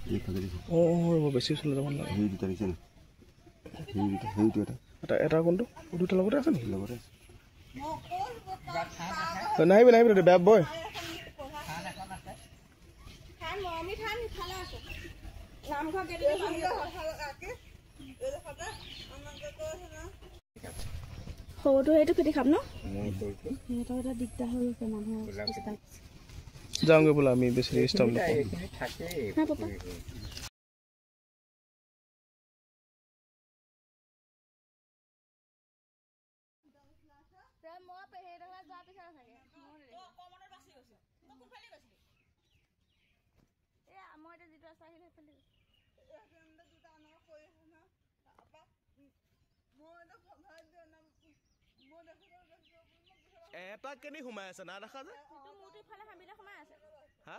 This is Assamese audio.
অঁ বেছি ওচৰলৈ যাব নালাগে সেই দুটা দিছে না সেইটো এটা এটা কোনটো দুটা লগতে আছে নেকি লগতে নাহিবি নাহিবি বেয়া বয় সৰুটো সেইটো খেতি খাম ন সিহঁতৰ এটা দিগদাৰ হৈ গৈছে মানুহৰ যাওঁগৈ বোলা আমি বেছি ষ্টাফ হা পাপা এটা কেনি সোমাই আছে না দেখা যে মোৰটো ইফালে হামিলে সোমাই আছে হা